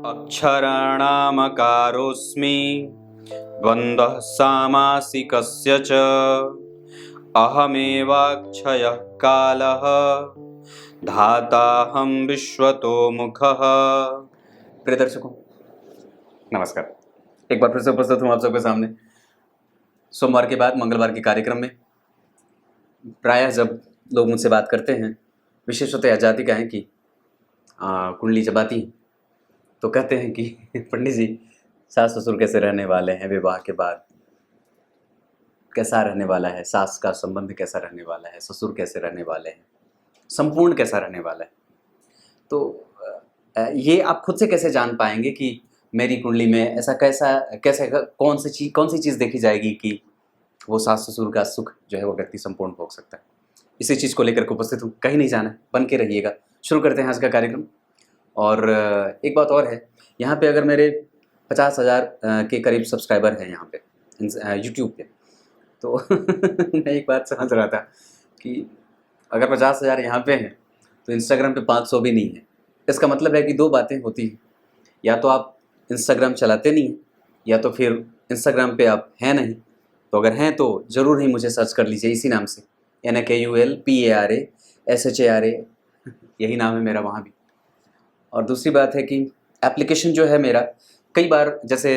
अक्षराणामकारोऽस्मि द्वन्द्वः सामासिकस्य च अहमेवाक्षयः कालः धाताहं विश्वतो मुखः। प्रिय दर्शकों, नमस्कार। एक बार फिर से उपस्थित हूँ आप सबके सामने सोमवार के बाद मंगलवार के कार्यक्रम में। प्रायः जब लोग मुझसे बात करते हैं, विशेषतः आजादी का है कि कुंडली जब आती है तो कहते हैं कि पंडित जी, सास ससुर कैसे रहने वाले हैं, विवाह के बाद कैसा रहने वाला है, सास का संबंध कैसा रहने वाला है, ससुर कैसे रहने वाले हैं, संपूर्ण कैसा रहने वाला है। तो ये आप खुद से कैसे जान पाएंगे कि मेरी कुंडली में ऐसा कैसे कौन सी चीज़ देखी जाएगी कि वो सास ससुर का सुख जो है वो व्यक्ति संपूर्ण भोग सकता है। इसी चीज़ को लेकर के उपस्थित हूँ, कहीं नहीं जाना है, बन के रहिएगा। शुरू करते हैं आज का कार्यक्रम। और एक बात और है, यहाँ पे अगर मेरे 50,000 के करीब सब्सक्राइबर हैं यहाँ पे यूट्यूब पे, तो मैं एक बात समझ रहा था कि अगर 50,000 यहाँ पे हैं तो इंस्टाग्राम पे 500 भी नहीं है। इसका मतलब है कि दो बातें होती हैं, या तो आप इंस्टाग्राम चलाते नहीं हैं, या तो फिर इंस्टाग्राम पे आप हैं नहीं। तो अगर हैं तो ज़रूर ही मुझे सर्च कर लीजिए इसी नाम से, NKULPARASHARA, यही नाम है मेरा वहाँ भी। और दूसरी बात है कि एप्लीकेशन जो है मेरा, कई बार जैसे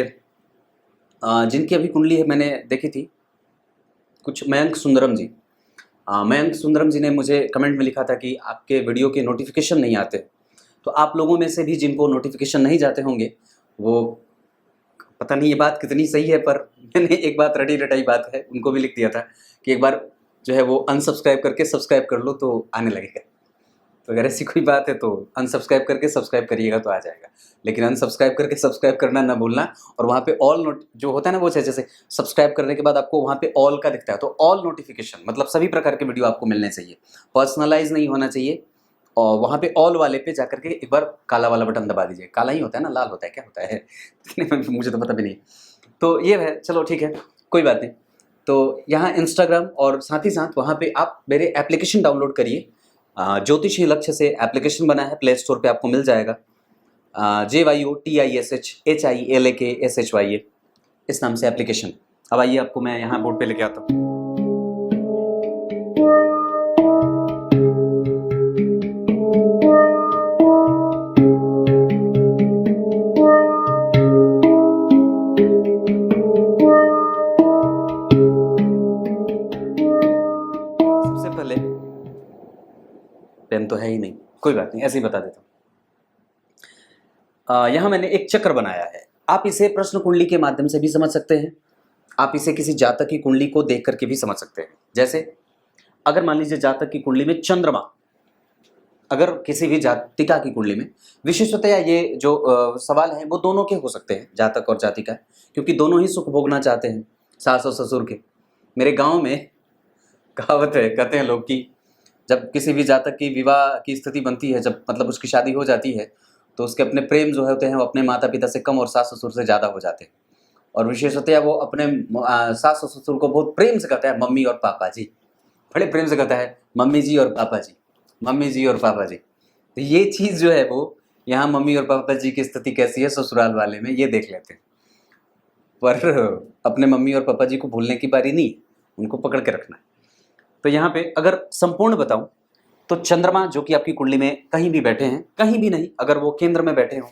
जिनकी अभी कुंडली है मैंने देखी थी, कुछ मयंक सुंदरम जी ने मुझे कमेंट में लिखा था कि आपके वीडियो के नोटिफिकेशन नहीं आते। तो आप लोगों में से भी जिनको नोटिफिकेशन नहीं जाते होंगे, वो पता नहीं ये बात कितनी सही है, पर मैंने एक बात रटी रटाई बात है उनको भी लिख दिया था कि एक बार जो है वो अनसब्सक्राइब करके सब्सक्राइब कर लो तो आने लगेगा। तो अगर ऐसी कोई बात है तो अनसब्सक्राइब करके सब्सक्राइब करिएगा तो आ जाएगा, लेकिन अनसब्सक्राइब करके सब्सक्राइब करना ना भूलना। और वहाँ पे ऑल नोट जो होता है ना, वो जैसे सब्सक्राइब करने के बाद आपको वहाँ पे ऑल का दिखता है, तो ऑल नोटिफिकेशन मतलब सभी प्रकार के वीडियो आपको मिलने चाहिए, पर्सनलाइज नहीं होना चाहिए। और वहाँ पे ऑल वाले पे जाकर के एक बार काला वाला बटन दबा दीजिए। काला ही होता है ना, लाल होता है, क्या होता है मुझे तो पता भी नहीं। तो ये है, चलो ठीक है, कोई बात नहीं। तो यहाँ इंस्टाग्राम और साथ ही साथ वहाँ पे आप मेरे एप्लीकेशन डाउनलोड करिए। ज्योतिषी लक्ष्य से एप्लीकेशन बना है, प्ले स्टोर पे आपको मिल जाएगा। JYOTISHHILAKSHYA इस नाम से एप्लीकेशन। अब आइए आपको मैं यहाँ बोर्ड पे लेके आता हूँ। सबसे पहले पेन तो है ही नहीं, कोई बात नहीं, ऐसे ही बता देता हूँ। यहाँ मैंने एक चक्र बनाया है। आप इसे प्रश्न कुंडली के माध्यम से भी समझ सकते हैं, आप इसे किसी जातक की कुंडली को देख करके भी समझ सकते हैं। जैसे अगर मान लीजिए जातक की कुंडली में चंद्रमा, अगर किसी भी जातिका की कुंडली में, विशेषतया ये जो सवाल है वो दोनों के हो सकते हैं, जातक और जातिका, क्योंकि दोनों ही सुख भोगना चाहते हैं, सास और ससुर के। मेरे गाँव में कहावत है, कहते हैं लोग कि जब किसी भी जातक की विवाह की स्थिति बनती है, जब मतलब उसकी शादी हो जाती है, तो उसके अपने प्रेम जो होते हैं वो अपने माता पिता से कम और सास ससुर से ज़्यादा हो जाते हैं। और विशेषतया वो अपने सास और ससुर को बहुत प्रेम से कहता है मम्मी और पापा जी, बड़े प्रेम से कहता है मम्मी जी और पापा जी, मम्मी जी और पापा जी। तो ये चीज़ जो है वो यहाँ मम्मी और पापा जी की स्थिति कैसी है ससुराल वाले में, ये देख लेते हैं। पर अपने मम्मी और पापा जी को भूलने की बारी नहीं, उनको पकड़ के रखना है। तो यहाँ पे अगर संपूर्ण बताऊं तो चंद्रमा जो कि आपकी कुंडली में कहीं भी बैठे हैं, कहीं भी नहीं, अगर वो केंद्र में बैठे हों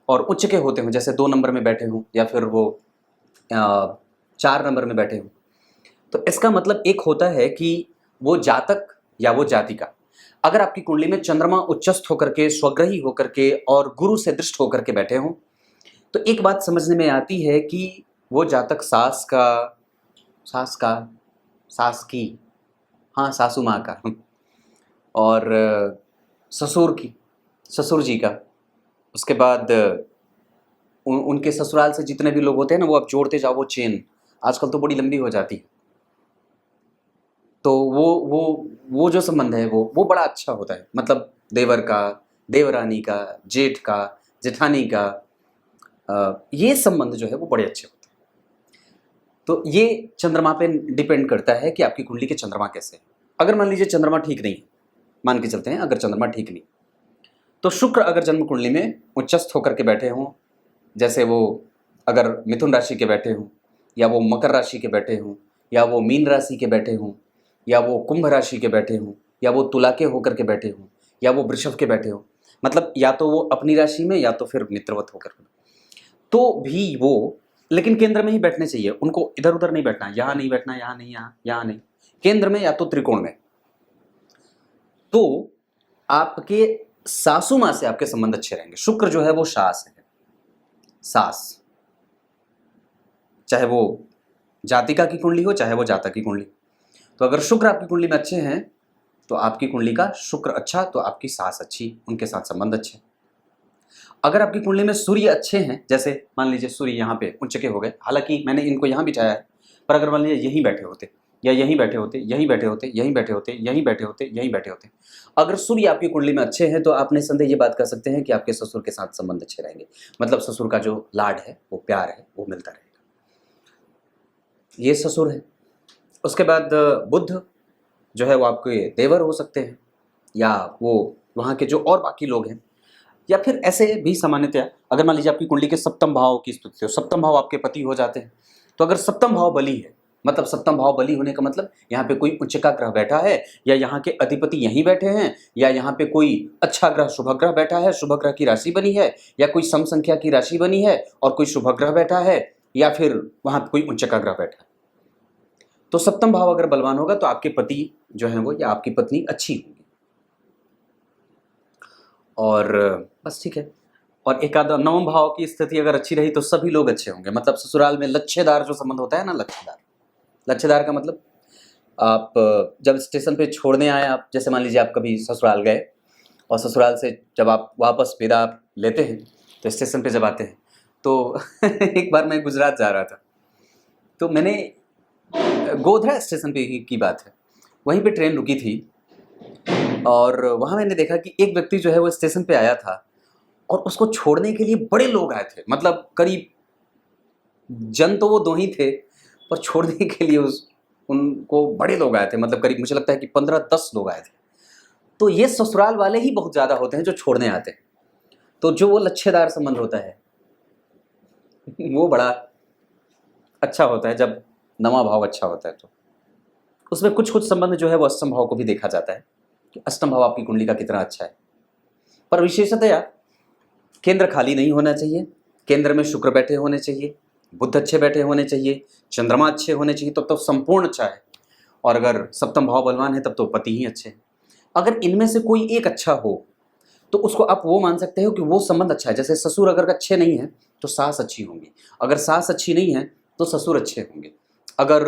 और उच्च के होते हों, जैसे 2 नंबर में बैठे हों या फिर वो 4 नंबर में बैठे हों, तो इसका मतलब एक होता है कि वो जातक या वो जातिका, अगर आपकी कुंडली में चंद्रमा उच्चस्थ होकर के, स्वग्रही होकर के और गुरु से दृष्ट होकर के बैठे हों, तो एक बात समझने में आती है कि वो जातक सास की, हाँ, सासू माँ का, और ससुर जी का, उसके बाद उनके ससुराल से जितने भी लोग होते हैं ना, वो आप जोड़ते जाओ, वो चेन आजकल तो बड़ी लंबी हो जाती है। तो वो जो संबंध है वो बड़ा अच्छा होता है, मतलब देवर का, देवरानी का, जेठ का, जेठानी का, ये संबंध जो है वो बड़े अच्छे होते हैं। तो ये चंद्रमा पे डिपेंड करता है कि आपकी कुंडली के चंद्रमा कैसे है। अगर मान लीजिए चंद्रमा ठीक नहीं है, मान के चलते हैं अगर चंद्रमा ठीक नहीं, तो शुक्र अगर जन्म कुंडली में उच्चस्थ होकर के बैठे हों, जैसे वो अगर मिथुन राशि के बैठे हों, या वो मकर राशि के बैठे हों, या वो मीन राशि के बैठे हों, या वो कुंभ राशि के बैठे हों, या वो तुला के होकर के बैठे हों, या वो वृषभ के बैठे हों, मतलब या तो वो अपनी राशि में या तो फिर मित्रवत होकर, तो भी वो, लेकिन केंद्र में ही बैठने चाहिए उनको, इधर उधर नहीं बैठना, यहाँ नहीं बैठना, यहाँ नहीं, यहाँ नहीं, केंद्र में या तो त्रिकोण में। तो आपके सासू माँ से आपके संबंध अच्छे रहेंगे। शुक्र जो है वो सास है, सास, चाहे वो जातिका की कुंडली हो चाहे वो जातक की कुंडली। तो अगर शुक्र आपकी कुंडली में अच्छे हैं तो आपकी कुंडली का शुक्र अच्छा, तो आपकी सास अच्छी, उनके साथ संबंध अच्छे। अगर आपकी कुंडली में सूर्य अच्छे हैं, जैसे मान लीजिए सूर्य यहाँ पे उच्च के हो गए, हालांकि मैंने इनको यहाँ बिठाया है, पर अगर मान लीजिए यहीं बैठे होते, या यहीं बैठे होते, यहीं बैठे होते, यहीं बैठे होते, यहीं बैठे होते, यहीं बैठे होते, अगर सूर्य आपकी कुंडली में अच्छे हैं तो आप निस्संदेह ये बात कर सकते हैं कि आपके ससुर के साथ संबंध अच्छे रहेंगे। मतलब ससुर का जो लाड है, वो प्यार है, वो मिलता रहेगा। ये ससुर है। उसके बाद बुध जो है वो आपके देवर हो सकते हैं, या वो वहाँ के जो और बाकी लोग हैं, या फिर ऐसे भी सामान्यतया अगर मान लीजिए आपकी कुंडली के सप्तम भाव की स्थिति हो, सप्तम भाव आपके पति हो जाते हैं, तो अगर सप्तम भाव बली है, मतलब सप्तम भाव बली होने का मतलब यहाँ पे कोई उच्च का ग्रह बैठा है, या यहाँ के अधिपति यहीं बैठे हैं, या यहाँ पे कोई अच्छा ग्रह शुभ ग्रह बैठा है, शुभ ग्रह की राशि बनी है, या कोई सम संख्या की राशि बनी है और कोई शुभ ग्रह बैठा है, या फिर वहाँ पे कोई उच्च का ग्रह बैठा है, तो सप्तम भाव अगर बलवान होगा तो आपके पति जो है वो या आपकी पत्नी अच्छी होगी। और बस ठीक है। और एक आधा नवम भाव की स्थिति अगर अच्छी रही तो सभी लोग अच्छे होंगे। मतलब ससुराल में लच्छेदार जो संबंध होता है ना, लच्छेदार, लच्छेदार का मतलब आप जब स्टेशन पे छोड़ने आए, आप जैसे मान लीजिए आप कभी ससुराल गए और ससुराल से जब आप वापस विदा लेते हैं तो स्टेशन पे जब आते हैं तो एक बार मैं गुजरात जा रहा था, तो मैंने गोधरा स्टेशन पे की बात है, वहीं पे ट्रेन रुकी थी और वहाँ मैंने देखा कि एक व्यक्ति जो है वो स्टेशन पे आया था और उसको छोड़ने के लिए बड़े लोग आए थे। मतलब करीब जन तो वो दो ही थे, पर छोड़ने के लिए उनको बड़े लोग आए थे। मतलब करीब मुझे लगता है कि 15-10 लोग आए थे। तो ये ससुराल वाले ही बहुत ज़्यादा होते हैं जो छोड़ने आते हैं। तो जो वो लच्छेदार संबंध होता है वो बड़ा अच्छा होता है जब नवा भाव अच्छा होता है। तो उसमें कुछ कुछ संबंध जो है वो अष्टम भाव को भी देखा जाता है कि अष्टम भाव आपकी कुंडली का कितना अच्छा है। पर विशेषतया केंद्र खाली नहीं होना चाहिए, केंद्र में शुक्र बैठे होने चाहिए, बुध अच्छे बैठे होने चाहिए, चंद्रमा अच्छे होने चाहिए, तब तो संपूर्ण अच्छा है। और अगर सप्तम भाव बलवान है तब तो पति ही अच्छे हैं। अगर इनमें से कोई एक अच्छा हो तो उसको आप वो मान सकते हो कि वो संबंध अच्छा है। जैसे ससुर अगर अच्छे नहीं है तो सास अच्छी होंगी, अगर सास अच्छी नहीं है तो ससुर अच्छे होंगे, अगर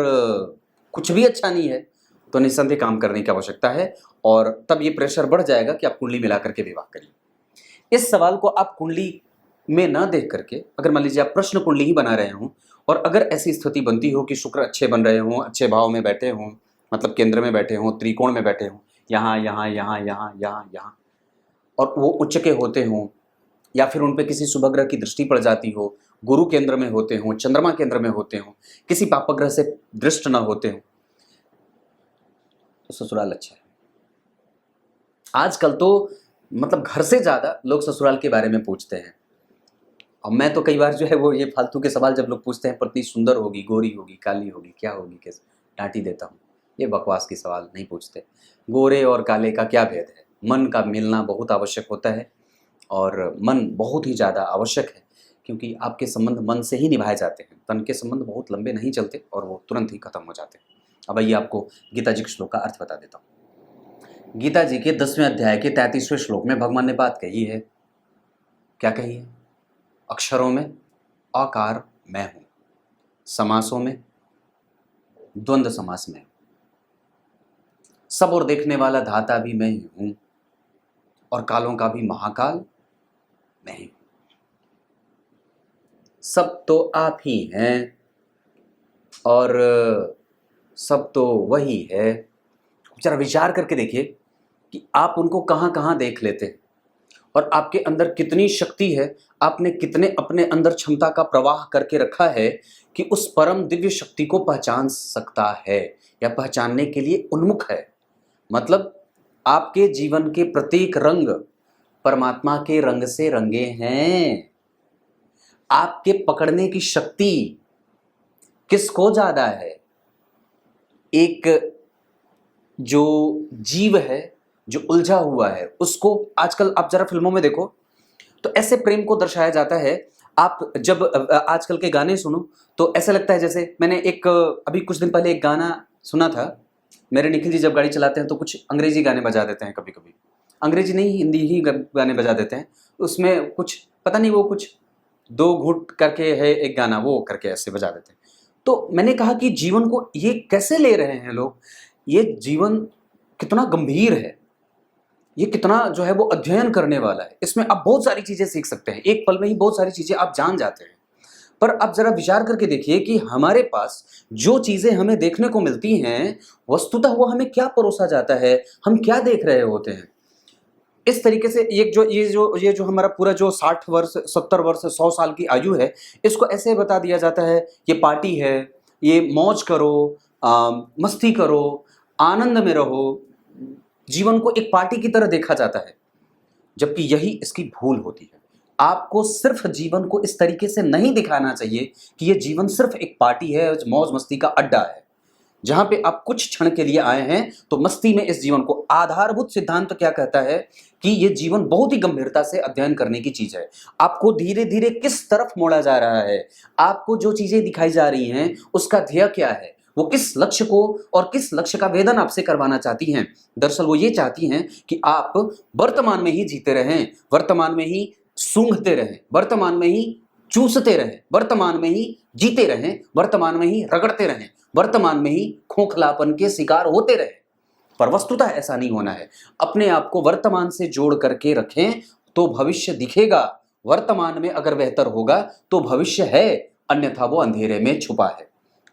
कुछ भी अच्छा नहीं है तो निस्संदेह काम करने की आवश्यकता है। और तब ये प्रेशर बढ़ जाएगा कि आप कुंडली मिला करके विवाह करिए। इस सवाल को आप कुंडली में ना देख करके, अगर मान लीजिए आप प्रश्न कुंडली ही बना रहे हों और अगर ऐसी स्थिति बनती हो कि शुक्र अच्छे बन रहे हों, अच्छे भाव में बैठे हों, मतलब केंद्र में बैठे हों, त्रिकोण में बैठे हों, यहाँ यहाँ यहाँ यहाँ यहाँ यहाँ, और वो उच्च के होते हों, या फिर उन पर किसी शुभ ग्रह की दृष्टि पड़ जाती हो, गुरु केंद्र में होते हों, चंद्रमा केंद्र में होते हों, किसी पाप ग्रह से दृष्ट न होते हों, तो ससुराल अच्छा है। आजकल तो मतलब घर से ज़्यादा लोग ससुराल के बारे में पूछते हैं। और मैं तो कई बार जो है वो ये फालतू के सवाल जब लोग पूछते हैं, पत्नी सुंदर होगी, गोरी होगी, काली होगी, क्या होगी, कैसे, डांटी देता हूँ। ये बकवास के सवाल नहीं पूछते। गोरे और काले का क्या भेद है? मन का मिलना बहुत आवश्यक होता है और मन बहुत ही ज़्यादा आवश्यक है, क्योंकि आपके संबंध मन से ही निभाए जाते हैं। तन के संबंध बहुत लंबे नहीं चलते और वो तुरंत ही खत्म हो जाते हैं। अब आइए आपको गीता जी के श्लोक का अर्थ बता देता हूँ। गीता जी के 10वें अध्याय के 33वें श्लोक में भगवान ने बात कही है। क्या कही है? अक्षरों में आकार मैं हूं, समासों में द्वंद्व समास में, सब और देखने वाला धाता भी मैं ही हूं और कालों का भी महाकाल मैं ही हूं। सब तो आप ही हैं और सब तो वही है। जरा विचार करके देखिए कि आप उनको कहाँ कहाँ देख लेते हैं और आपके अंदर कितनी शक्ति है, आपने कितने अपने अंदर क्षमता का प्रवाह करके रखा है कि उस परम दिव्य शक्ति को पहचान सकता है या पहचानने के लिए उन्मुख है। मतलब आपके जीवन के प्रत्येक रंग, परमात्मा के रंग से रंगे हैं। आपके पकड़ने की शक्ति किसको ज्यादा है? एक जो जीव है, जो उलझा हुआ है, उसको आजकल आप जरा फिल्मों में देखो तो ऐसे प्रेम को दर्शाया जाता है। आप जब आजकल के गाने सुनो तो ऐसा लगता है जैसे, मैंने एक अभी कुछ दिन पहले एक गाना सुना था। मेरे निखिल जी जब गाड़ी चलाते हैं तो कुछ अंग्रेजी गाने बजा देते हैं, कभी कभी अंग्रेजी नहीं हिंदी ही गाने बजा देते हैं। उसमें कुछ पता नहीं, वो कुछ दो घुट करके है एक गाना, वो करके ऐसे बजा देते हैं। तो मैंने कहा कि जीवन को ये कैसे ले रहे हैं लोग? ये जीवन कितना गंभीर है, ये कितना जो है वो अध्ययन करने वाला है। इसमें आप बहुत सारी चीजें सीख सकते हैं, एक पल में ही बहुत सारी चीजें आप जान जाते हैं। पर अब जरा विचार करके देखिए कि हमारे पास जो चीजें हमें देखने को मिलती हैं, वस्तुतः वो हमें क्या परोसा जाता है, हम क्या देख रहे होते हैं। इस तरीके से ये जो हमारा पूरा जो 60 वर्ष 70 वर्ष 100 साल की आयु है, इसको ऐसे बता दिया जाता है ये पार्टी है, ये मौज करो, मस्ती करो, आनंद में रहो। जीवन को एक पार्टी की तरह देखा जाता है, जबकि यही इसकी भूल होती है। आपको सिर्फ जीवन को इस तरीके से नहीं दिखाना चाहिए कि ये जीवन सिर्फ एक पार्टी है, मौज मस्ती का अड्डा है, जहां पे आप कुछ क्षण के लिए आए हैं। तो मस्ती में इस जीवन को, आधारभूत सिद्धांत तो क्या कहता है कि ये जीवन बहुत ही गंभीरता से अध्ययन करने की चीज है। आपको धीरे धीरे किस तरफ मोड़ा जा रहा है, आपको जो चीजें दिखाई जा रही हैं उसका ध्येय क्या है, वो किस लक्ष्य को और किस लक्ष्य का वेदन आपसे करवाना चाहती हैं। दरअसल वो ये चाहती हैं कि आप वर्तमान में ही जीते रहें, वर्तमान में ही सूंघते रहें, वर्तमान में ही चूसते रहें, वर्तमान में ही जीते रहें, वर्तमान में ही रगड़ते रहें, वर्तमान में ही खोखलापन के शिकार होते रहें। पर वस्तुतः ऐसा नहीं होना है। अपने आप को वर्तमान से जोड़ करके रखें तो भविष्य दिखेगा। वर्तमान में अगर बेहतर होगा तो भविष्य है, अन्यथा वो अंधेरे में छुपा है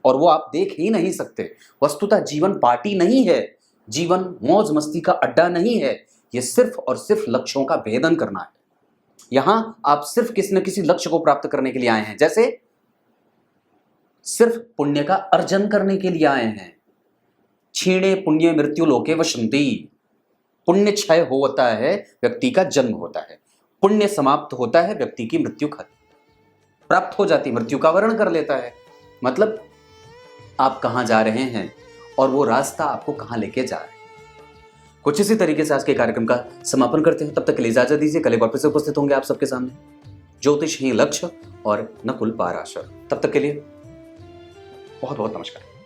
और वो आप देख ही नहीं सकते। वस्तुतः जीवन पार्टी नहीं है, जीवन मौज मस्ती का अड्डा नहीं है। ये सिर्फ और सिर्फ लक्ष्यों का भेदन करना है। यहां आप सिर्फ किसी न किसी लक्ष्य को प्राप्त करने के लिए आए हैं, जैसे सिर्फ पुण्य का अर्जन करने के लिए आए हैं। क्षीणे पुण्य मृत्यु लोके वसंती। पुण्य क्षय होता है, व्यक्ति का जन्म होता है। पुण्य समाप्त होता है, व्यक्ति की मृत्यु प्राप्त हो जाती, मृत्यु का वर्ण कर लेता है। मतलब आप कहां जा रहे हैं और वो रास्ता आपको कहां लेके जा रहा है। कुछ इसी तरीके से आज के कार्यक्रम का समापन करते हैं। तब तक के लिए इजाजत दीजिए। कल एक बार फिर से उपस्थित होंगे आप सबके सामने। ज्योतिष ही लक्ष्य और नकुल पाराशर। तब तक के लिए बहुत बहुत नमस्कार।